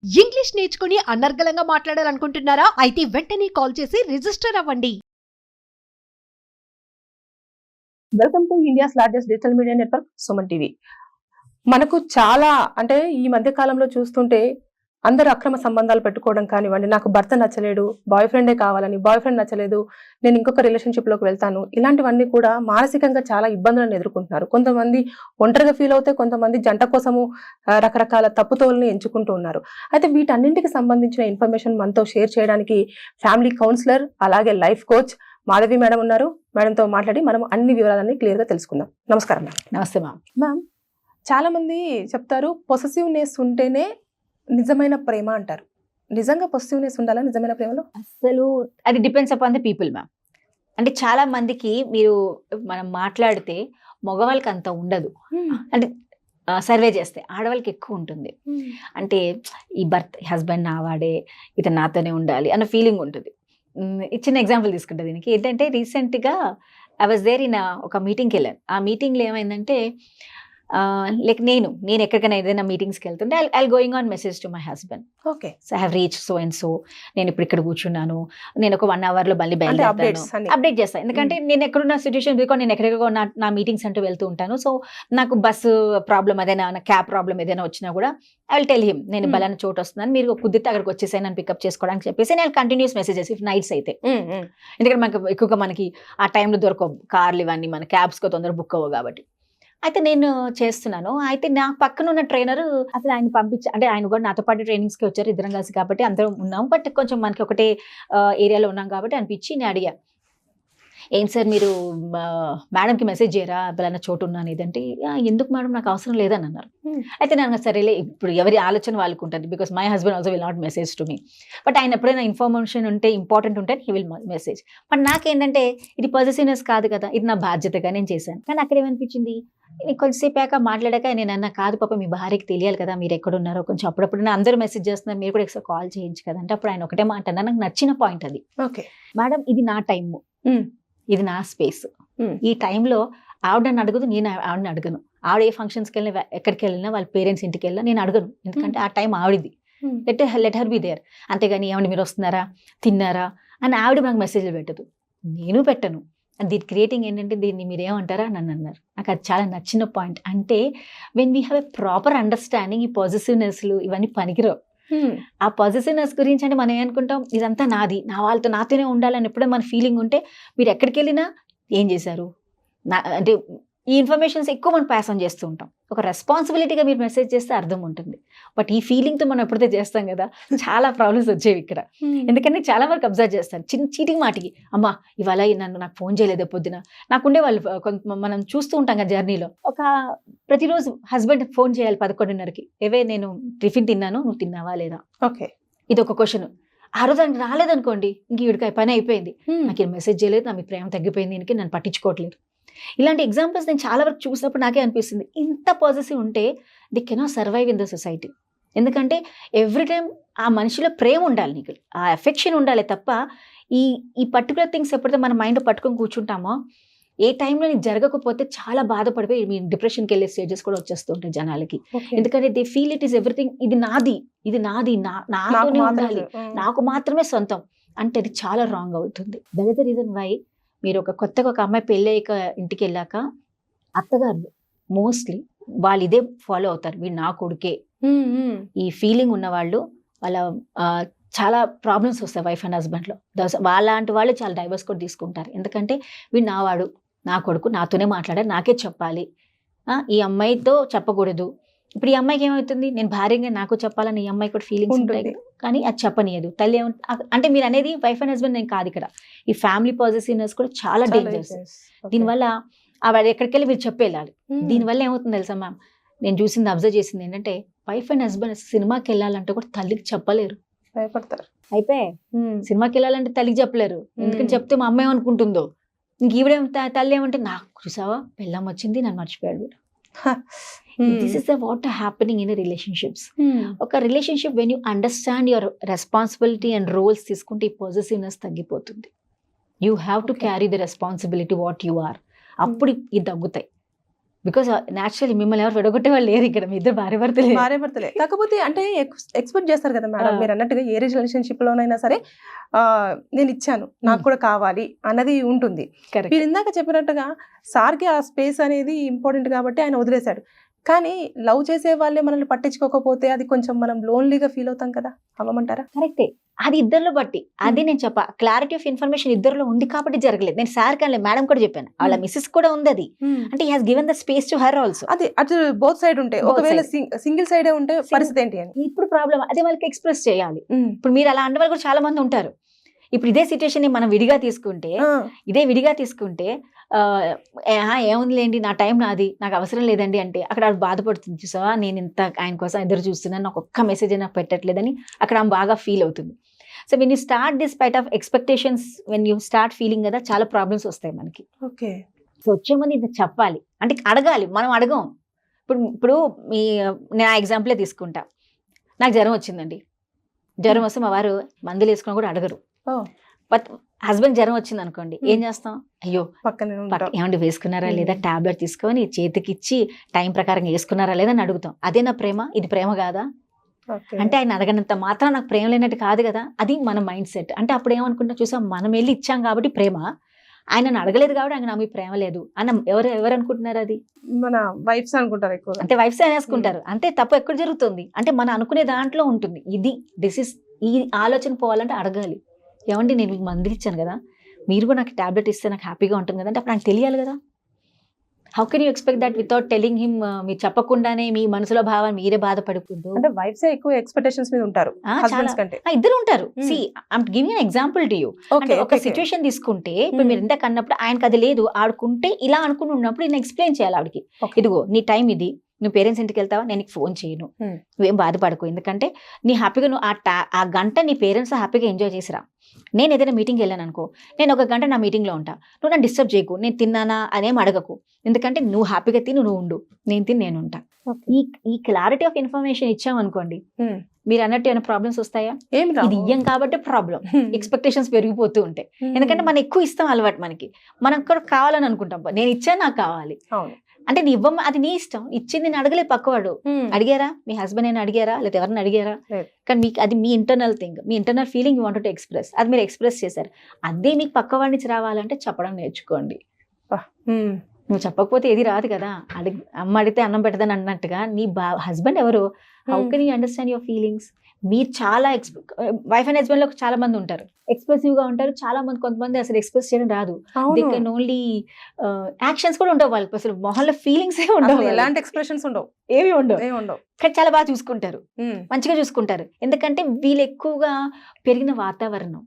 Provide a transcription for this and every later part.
English నేర్చుకుని అనర్గళంగా మాట్లాడాలనుకుంటున్నారా? అయితే వెంటనే కాల్ చేసి రిజిస్టర్ అవ్వండి. Welcome to India's largest digital media network Suman TV. మనకు చాలా అంటే ఈ మధ్య కాలంలో చూస్తుంటే అందరూ అక్రమ సంబంధాలు పెట్టుకోవడం కానివ్వండి, నాకు భర్త నచ్చలేడు, బాయ్ ఫ్రెండే కావాలని, బాయ్ ఫ్రెండ్ నచ్చలేదు, నేను ఇంకొక రిలేషన్షిప్ లోకి వెళ్తాను, ఇలాంటివన్నీ కూడా మానసికంగా చాలా ఇబ్బందులను ఎదుర్కొంటున్నారు. కొంతమంది ఒంటరిగా ఫీల్ అవుతే, కొంతమంది జంట కోసము రకరకాల తప్పుతోవల్ని ఎంచుకుంటూ ఉన్నారు. అయితే వీటన్నింటికి సంబంధించిన ఇన్ఫర్మేషన్ మనతో షేర్ చేయడానికి ఫ్యామిలీ కౌన్సిలర్ అలాగే లైఫ్ కోచ్ మాధవి మేడం ఉన్నారు. మేడంతో మాట్లాడి మనం అన్ని వివరాలన్నీ క్లియర్ గా తెలుసుకుందాం. నమస్కారం మ్యామ్. నమస్తే మ్యామ్. మ్యామ్, చాలా మంది చెప్తారు పొసెసివ్నెస్ ఉంటేనే నిజమైన ప్రేమ అంటారు. నిజంగా పొసెసివ్నెస్ ఉండాలా నిజమైన ప్రేమలో? అసలు అది depends upon the people ma'am. అంటే చాలా మందికి మనం మాట్లాడితే మగవాళ్ళకి అంత ఉండదు. అంటే సర్వే చేస్తే ఆడవాళ్ళకి ఎక్కువ ఉంటుంది. అంటే ఈ హస్బెండ్ నావాడే, ఇతను నాతోనే ఉండాలి అన్న ఫీలింగ్ ఉంటుంది. చిన్న ఎగ్జాంపుల్ తీసుకుంటా దీనికి. ఏంటంటే రీసెంట్గా ఐ వాజ్ దేర్ ఇన్ ఒక మీటింగ్కి వెళ్ళాను. ఆ మీటింగ్లో ఏమైందంటే లైక్ నేను ఎక్కడికైనా ఏదైనా మీటింగ్స్కి వెళ్తుంటే I going on message to my husband. Okay, so I have reach so and so, నేను ఇప్పుడు ఇక్కడ కూర్చున్నాను, నేను ఒక 1 hourలో మళ్ళీ బయలుదేరుతాను, అప్డేట్ చేస్తాను. ఎందుకంటే నేను ఎక్కడున్న సిచ్యువేషన్ బికాజ్ నేను ఎక్కడికో నా మీటింగ్స్ అంటూ వెళ్తూ ఉంటాను. సో నాకు బస్సు ప్రాబ్లం ఏదైనా, క్యాబ్ ప్రాబ్లం ఏదైనా వచ్చినా కూడా ఐ విల్ టెల్ హిమ్ నేను బలానా చోటు వస్తున్నాను, మీరు కుదిరితే అక్కడికి వచ్చేసాయి నన్ను పికప్ చేసుకోవడానికి చెప్పేసి నేను కంటిన్యూస్ మెసేజెస్ ఇఫ్ నైట్స్ అయితే. ఎందుకంటే మనకి ఆ టైంలో దొరకవు కార్లు, ఇవన్నీ మన క్యాబ్స్కో తొందర బుక్ అవ్వవు కాబట్టి. అయితే నేను చేస్తున్నాను. అయితే నా పక్కన ఉన్న ట్రైనర్ అసలు ఆయన అంటే ఆయన కూడా నాతో పాటు ట్రైనింగ్స్కి వచ్చారు, ఇద్దరం కలిసి కాబట్టి అందరం ఉన్నాం. బట్ కొంచెం మనకి ఒకటే ఏరియాలో ఉన్నాం కాబట్టి అనిపించి నేను అడిగా, ఏం సార్ మీరు మేడంకి మెసేజ్ చేయరా బలానా చోటు ఉన్నాను ఇదంటే, ఎందుకు మేడం నాకు అవసరం లేదని అన్నారు. అయితే నేను సరేలే, ఇప్పుడు ఎవరి ఆలోచన వాళ్ళకు ఉంటుంది. Because my husband also will not message to me. But ఆయన ఎప్పుడైనా ఇన్ఫర్మేషన్ ఉంటే, ఇంపార్టెంట్ ఉంటే హీ విల్ మెసేజ్. బట్ నాకేంటంటే ఇది పొజిటివ్నెస్ కాదు కదా, ఇది నా బాధ్యతగా నేను చేశాను. కానీ అక్కడ ఏమనిపించింది, కొంచెంసేపాక మాట్లాడాక నేను అన్న, కాదు పాప మీ భార్యకి తెలియాలి కదా మీరు ఎక్కడున్నారో, కొంచెం అప్పుడప్పుడు అందరూ మెసేజ్ చేస్తున్నారు, మీరు కూడా ఒకసారి కాల్ చేయించు కదా అంటే, అప్పుడు ఆయన ఒకటే మాట అన్నా, నాకు నచ్చిన పాయింట్ అది. ఓకే మేడం, ఇది నా టైము, ఇది నా స్పేస్. ఈ టైంలో ఆవిడ నన్ను అడగదు, నేను ఆవిడని అడగను. ఆవిడ ఏ ఫంక్షన్స్కి వెళ్ళినా, ఎక్కడికి వెళ్ళినా, వాళ్ళ పేరెంట్స్ ఇంటికి వెళ్ళినా నేను అడగను. ఎందుకంటే ఆ టైం ఆవిడది. Let her be there. అంతేగాని ఏమండి మీరు వస్తున్నారా, తిన్నారా అని ఆవిడ నాకు మెసేజ్లు పెట్టదు, నేను పెట్టను. అండ్ దీని క్రియేటింగ్ ఏంటంటే, దీన్ని మీరు ఏమంటారా నన్ను అన్నారు. నాకు అది చాలా నచ్చిన పాయింట్. అంటే when we have a proper understanding, ఈ పాజిటివ్నెస్లు ఇవన్నీ పనికిరావు. ఆ పాజిటివ్నెస్ గురించి అంటే మనం ఏమనుకుంటాం, ఇదంతా నాది, నా వాళ్ళతో నాతోనే ఉండాలని ఎప్పుడే మన ఫీలింగ్ ఉంటే, మీరు ఎక్కడికి వెళ్ళినా ఏం చేశారు అంటే ఈ ఇన్ఫర్మేషన్స్ ఎక్కువ మనం పాస్ ఆన్ చేస్తూ ఉంటాం. ఒక రెస్పాన్సిబిలిటీగా మీరు మెసేజ్ చేస్తే అర్థం ఉంటుంది. బట్ ఈ ఫీలింగ్తో మనం ఎప్పుడైతే చేస్తాం కదా, చాలా ప్రాబ్లమ్స్ వచ్చేవి ఇక్కడ. ఎందుకంటే చాలా వరకు అబ్జర్వ్ చేస్తాను, చీటికి మాటికి, అమ్మా ఇవాళ నాకు ఫోన్ చేయలేదు పొద్దున. నాకుండే వాళ్ళు మనం చూస్తూ ఉంటాం కదా జర్నీలో, ప్రతిరోజు హస్బెండ్ ఫోన్ చేయాలి 11:30కి, ఏవే నేను టిఫిన్ తిన్నాను, నువ్వు తిన్నావా లేదా. ఓకే, ఇది ఒక క్వశ్చన్. ఆ రోజు ఆయనకి రాలేదనుకోండి, ఇంక ఈవిడికి పని అయిపోయింది, నాకు ఈ మెసేజ్ చేయలేదు, నా మీ ప్రేమ తగ్గిపోయింది, దీనికి నన్ను పట్టించుకోవట్లేదు. ఇలాంటి ఎగ్జాంపుల్స్ నేను చాలా వరకు చూసినప్పుడు నాకే అనిపిస్తుంది, ఇంత పాజిటివ్ ఉంటే the cannot survive in the society. ఎందుకంటే ఎవ్రీ టైం ఆ మనిషిలో ప్రేమ ఉండాలి, నీకు ఆ ఎఫెక్షన్ ఉండాలి తప్ప ఈ పర్టికులర్ థింగ్స్ ఎప్పుడైతే మన మైండ్ పట్టుకొని కూర్చుంటామో, ఏ టైంలో నీకు జరగకపోతే చాలా బాధపడిపోయి మీ డిప్రెషన్కి వెళ్ళే స్టేజెస్ కూడా వచ్చేస్తూ ఉంటాయి జనాలకి. ఎందుకంటే they feel it is everything, ఇది నాది నాతోనే ఉండాలి, నాకు మాత్రమే సొంతం అంటే అది చాలా రాంగ్ అవుతుంది. That is the reason why మీరు కొత్తగా ఒక అమ్మాయి పెళ్ళయ్యాక ఇంటికి వెళ్ళాక అత్తగారు మోస్ట్లీ వాళ్ళు ఇదే ఫాలో అవుతారు, వీడు నా కొడుకే. ఈ ఫీలింగ్ ఉన్న వాళ్ళు వాళ్ళ చాలా ప్రాబ్లమ్స్ వస్తాయి వైఫ్ అండ్ హస్బెండ్లో. వాళ్ళంటి వాళ్ళు చాలా డైవర్స్ కూడా తీసుకుంటారు. ఎందుకంటే వీడు నావాడు, నా కొడుకు, నాతోనే మాట్లాడాలి, నాకే చెప్పాలి, ఈ అమ్మాయితో చెప్పకూడదు. ఇప్పుడు ఈ అమ్మాయికి ఏమవుతుంది, నేను భార్యగా నాకు చెప్పాలని ఈ అమ్మాయి కూడా ఫీలింగ్స్ ఉంటాయి, కానీ అది చెప్పనీయదు. తల్లి అంటే మీరు అనేది వైఫ్ అండ్ హస్బెండ్ నేను కాదు ఇక్కడ, ఈ ఫ్యామిలీ పాజిటివ్నెస్ కూడా చాలా డేంజర్స్. దీనివల్ల ఆవిడ ఎక్కడికి వెళ్ళి మీరు చెప్పేళ్ళాలి. దీనివల్ల ఏమవుతుంది తెలుసా మ్యామ్, నేను చూసింది అబ్జర్వ్ చేసింది ఏంటంటే, వైఫ్ అండ్ హస్బెండ్ సినిమాకి వెళ్ళాలంటే కూడా తల్లికి చెప్పలేరు, భయపడతారు. అయిపోయి సినిమాకి వెళ్ళాలంటే తల్లికి చెప్పలేరు. ఎందుకంటే చెప్తే మా అమ్మ ఏమనుకుంటుందో, ఇంక ఈవిడేం తల్లి ఏమంటే, నాకు చూసావా పెళ్ళం వచ్చింది నన్ను మర్చిపోయాడు వీడు. This is what happening in a relationships. ఒక relationship when you understand your responsibility and roles తీసుకుంటే ఈ పాజిటివ్నెస్ తగ్గిపోతుంది. You have to carry the responsibility what you are. అప్పుడు ఇది తగ్గుతాయి. బికాస్ న్యాచురల్లీ మిమ్మల్ని ఎవరు విడగొట్టే వాళ్ళు లేరు ఇక్కడ, మీ ఇద్దరు భార్య భర్తలే. భార్య భర్తలే. కాకపోతే అంటే ఎక్స్పెక్ట్ చేస్తారు కదా మేడం, మీరు అన్నట్టుగా ఏ రిలేషన్షిప్ లోనైనా సరే నేను ఇచ్చాను, నాకు కూడా కావాలి అన్నది ఉంటుంది. Correct. మీరు ఇందాక చెప్పినట్టుగా సార్కి ఆ స్పేస్ అనేది ఇంపార్టెంట్ కాబట్టి ఆయన వదిలేశాడు. కానీ లవ్ చేసే వాళ్ళే మనల్ని పట్టించుకోకపోతే అది కొంచెం మనం లోన్లీగా ఫీల్ అవుతాం కదా, అవ్వమంటారా? కరెక్టే, అది ఇద్దరిలో బట్టి. అది నేను చెప్పా, క్లారిటీ ఆఫ్ ఇన్ఫర్మేషన్ ఇద్దరిలో ఉంది కాబట్టి జరగలేదు. నేను సార్ కానీ మేడం కూడా చెప్పాను, వాళ్ళ మిస్సెస్ కూడా ఉంది అది. అంటే he has given the space to her also. అది అటు బోత్ సైడ్ ఉంటే, Both ఒకవేళ సింగిల్ సైడే ఉంటే పరిస్థితి ఏంటి అని. ఇప్పుడు ప్రాబ్లం అదే వాళ్ళకి ఎక్స్ప్రెస్ చేయాలి. ఇప్పుడు మీరు అలా అన్న వాళ్ళు కూడా చాలా మంది ఉంటారు. ఇప్పుడు ఇదే సిచ్యువేషన్ ని మనం విడిగా తీసుకుంటే ఏముందిలేండి, నా టైం నాది, నాకు అవసరం లేదండి అంటే అక్కడ ఆవిడ బాధపడుతుంది. చూసావా, నేను ఇంత ఆయన కోసం ఎదురు చూస్తున్నాను, నాకు ఒక్క మెసేజ్ నాకు పెట్టట్లేదని అక్కడ ఆమె బాగా ఫీల్ అవుతుంది. So when you start this spite of expectations, when you start feeling కదా, చాలా ప్రాబ్లమ్స్ వస్తాయి మనకి. ఓకే. సో వచ్చే ముందు ఇది చెప్పాలి, అంటే అడగాలి. మనం అడగం. ఇప్పుడు నేను ఆ ఎగ్జాంపులే తీసుకుంటా. నాకు జ్వరం వచ్చిందండి, జ్వరం వస్తే మా వారు మందులు వేసుకొని కూడా అడగరు. బట్ హస్బెండ్ జ్వరం వచ్చింది అనుకోండి, ఏం చేస్తాం, అయ్యో ఏమండి వేసుకున్నారా లేదా, టాబ్లెట్ తీసుకొని చేతికి ఇచ్చి టైం ప్రకారం వేసుకున్నారా లేదా అని అడుగుతాం. అదే నా ప్రేమ, ఇది ప్రేమ కాదా? అంటే ఆయన అడగనంత మాత్రం నాకు ప్రేమ లేనట్టు కాదు కదా. అది మన మైండ్ సెట్. అంటే అప్పుడు ఏమనుకుంటా, చూసాం మనం వెళ్ళి ఇచ్చాం కాబట్టి ప్రేమ, ఆయనను అడగలేదు కాబట్టి ఆయన నా మీ ప్రేమ లేదు అన్న ఎవరు అనుకుంటున్నారు? అది మన వైఫ్స్ అనుకుంటారు ఎక్కువ. అంటే వైఫ్స్ అనేసుకుంటారు. అంతే, తప్పు ఎక్కడ జరుగుతుంది అంటే మనం అనుకునే దాంట్లో ఉంటుంది. ఈ ఆలోచన పోవాలంటే అడగాలి. ఏమండి నేను మీకు మందులు ఇచ్చాను కదా, మీరు కూడా నాకు టాబ్లెట్ ఇస్తే నాకు హ్యాపీగా ఉంటుంది కదా అంటే అప్పుడు నాకు తెలియాలి కదా. How can you expect that without telling him? మీరు చెప్పకుండానే మీ మనసులో భావాన్ని మీరే బాధపడుకుంటూ. అంటే వైఫ్స్ ఎక్కువ ఎక్స్పెక్టేషన్స్ మీద ఉంటారు హస్బెండ్స్ కంటే. ఇద్దరు ఉంటారు. C I'm giving an example to you. ఒక సిచ్యువేషన్ తీసుకుంటే ఇప్పుడు మీరు ఇందాక అన్నప్పుడు ఆయనకు అది లేదు, ఆడుకుంటే ఇలా అనుకుని ఉన్నప్పుడు నేను ఎక్స్ప్లెయిన్ చేయాలి ఆవిడకి, ఇదిగో నీ టైం ఇది, నువ్వు పేరెంట్స్ ఇంటికి వెళ్తావా, నేను నీకు ఫోన్ చేయను, నువ్వేం బాధపడకు, ఎందుకంటే నీ హ్యాపీగా నువ్వు ఆ గంట నీ పేరెంట్స్ హ్యాపీగా ఎంజాయ్ చేసిరా. నేను ఏదైనా మీటింగ్కి వెళ్ళాను అనుకో, నేను ఒక గంట నా మీటింగ్లో ఉంటా, నువ్వు నన్ను డిస్టర్బ్ చేయకు, నేను తిన్నానా అదేం అడగకు, ఎందుకంటే నువ్వు హ్యాపీగా తిని నువ్వు ఉండు, నేను తిని నేను ఉంటా. ఈ క్లారిటీ ఆఫ్ ఇన్ఫర్మేషన్ ఇచ్చామనుకోండి, మీరు అన్నట్టు ఏమైనా ప్రాబ్లమ్స్ వస్తాయా? ఇది ఇయ్యం కాబట్టి ప్రాబ్లం. ఎక్స్పెక్టేషన్స్ పెరిగిపోతూ ఉంటాయి. ఎందుకంటే మనం ఎక్కువ ఇస్తాం అలవాటు మనకి, మనం కూడా కావాలని అనుకుంటాం, నేను ఇచ్చాను నాకు కావాలి అంటే నీ ఇవ్వమ్మ, అది నీ ఇష్టం. ఇచ్చింది నేను అడగలే, పక్కవాడు అడిగారా, మీ హస్బెండ్ అయినా అడిగారా, లేదా ఎవరిని అడిగారా? కానీ మీకు అది మీ ఇంటర్నల్ థింగ్, మీ internal feeling you want to express, అది మీరు ఎక్స్ప్రెస్ చేశారు. అదే మీకు పక్కవాడి నుంచి రావాలంటే చెప్పడం నేర్చుకోండి. నువ్వు చెప్పకపోతే ఏది రాదు కదా. అమ్మ అడిగితే అన్నం పెట్టదని అన్నట్టుగా నీ హస్బెండ్ ఎవరు, how can you understand your feelings? మీరు చాలా వైఫ్ అండ్ హస్బెండ్ లో చాలా మంది ఉంటారు, ఎక్స్ప్రెసివ్ గా ఉంటారు, చాలా మంది, కొంతమంది అసలు ఎక్స్ప్రెస్ చేయడం రాదు. దే కెన్ ఓన్లీ యాక్షన్స్ కూడా ఉండవు వాళ్ళకి, అసలు మొహంలో ఫీలింగ్స్ ఉండవు, ఎలాంటి ఎక్స్ప్రెషన్స్ ఉండవు, ఏమి ఉండవు. కానీ చాలా బాగా చూసుకుంటారు, మంచిగా చూసుకుంటారు. ఎందుకంటే వీళ్ళు ఎక్కువగా పెరిగిన వాతావరణం.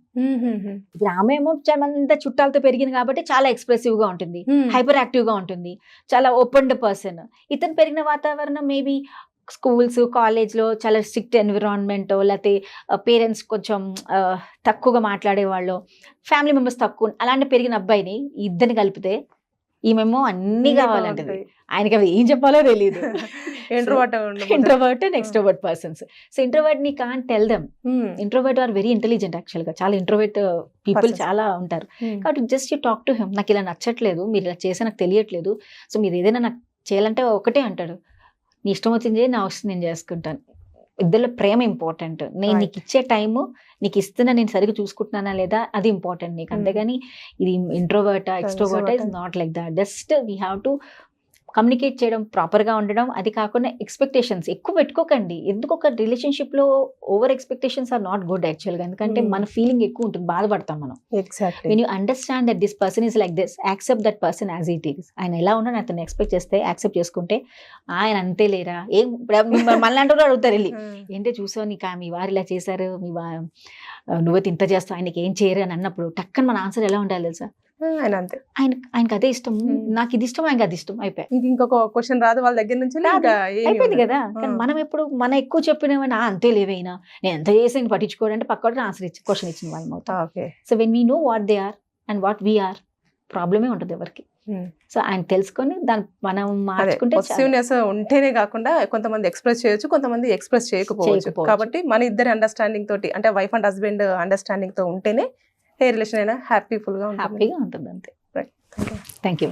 ఆమె ఏమో చాలా మంది చుట్టాలతో పెరిగింది కాబట్టి చాలా ఎక్స్ప్రెసివ్ గా ఉంటుంది, హైపర్ యాక్టివ్ గా ఉంటుంది, చాలా ఓపెన్ పర్సన్. ఇతను పెరిగిన వాతావరణం మేబీ స్కూల్స్ కాలేజ్లో చాలా స్ట్రిక్ట్ ఎన్విరాన్మెంట్, లేకపోతే పేరెంట్స్ కొంచెం తక్కువగా మాట్లాడేవాళ్ళు, ఫ్యామిలీ మెంబర్స్ తక్కువ, అలాంటి పెరిగిన అబ్బాయిని ఇద్దరిని కలిపితే ఈమెమో అన్ని కావాలంటది, ఆయనకి అవి ఏం చెప్పాలో తెలియదు. Introvert and extrovert persons. So introvert ని can't tell them. Introvert are very intelligent actual గా, చాలా ఇంట్రోవర్ట్ పీపుల్ చాలా ఉంటారు. కాబట్టి just you talk to him, నాకు ఇలా నచ్చట్లేదు, మీరు ఇలా చేస్తే నాకు తెలియట్లేదు, సో మీరు ఏదైనా నాకు చేయాలంటే ఒకటే అంటాడు, నీ ఇష్టం వచ్చింది నా వస్తుంది నేను చేసుకుంటాను. ఇద్దరిలో ప్రేమ ఇంపార్టెంట్. నేను నీకు ఇచ్చే టైము, నీకు ఇస్తున్నా నేను సరిగ్గా చూసుకుంటున్నానా లేదా, అది ఇంపార్టెంట్ నీకు. అంతేగాని ఇది ఇంట్రోవర్టా ఎక్స్ట్రోవర్టా is not like that. Just we have to communicate చేయడం, ప్రాపర్గా ఉండడం. అది కాకుండా ఎక్స్పెక్టేషన్స్ ఎక్కువ పెట్టుకోకండి. ఎందుకు ఒక రిలేషన్షిప్లో over expectations are not good యాక్చువల్గా. ఎందుకంటే మన ఫీలింగ్ ఎక్కువ ఉంటుంది, బాధపడతాం మనం. When you understand that this person is like this, accept that person as it is. ఆయన ఎలా ఉన్నా అతను ఎక్స్పెక్ట్ చేస్తే యాక్సెప్ట్ చేసుకుంటే, ఆయన అంతే లేరా ఏం మళ్ళీ కూడా అడుగుతారు వెళ్ళి, ఏంటో చూసావు నీకు మీ వారు ఇలా చేశారు, నువ్వైతే ఇంత చేస్తావు, ఆయనకి ఏం చేయరు అని అన్నప్పుడు టక్కన మన ఆన్సర్ ఎలా ఉండాలి తెలుసా? ఆయనకి అదే ఇష్టం, నాకు ఇది ఇష్టం, ఆయనకి అది ఇష్టం, అయిపోయి ఇంకొక క్వశ్చన్ రాదు వాళ్ళ దగ్గర నుంచి, అయిపోయింది కదా. కానీ మనం ఎప్పుడు మనం ఎక్కువ చెప్పినవని అంతే లేవైనా నేను ఎంత చేసి పట్టించుకోవాలంటే పక్క ఆన్సర్ ఇచ్చి క్వశ్చన్ ఇచ్చిన వాళ్ళం అవుతాం. So when we know what they are and what we are, ప్రాబ్లమే ఉంటుంది ఎవరికి. సో ఆయన తెలుసుకొని దాన్ని మనం మార్చుకుంటే ఉంటేనే కాకుండా కొంతమంది ఎక్స్ప్రెస్ చేయొచ్చు, కొంతమంది ఎక్స్ప్రెస్ చేయకపోవచ్చు. కాబట్టి మన ఇద్దరి అండర్స్టాండింగ్ తోటి, అంటే వైఫ్ అండ్ హస్బెండ్ అండర్స్టాండింగ్ తో ఉంటేనే ఏ రిలేషన్ అయినా హ్యాపీగా ఉంటుంది అంతే. Thank you.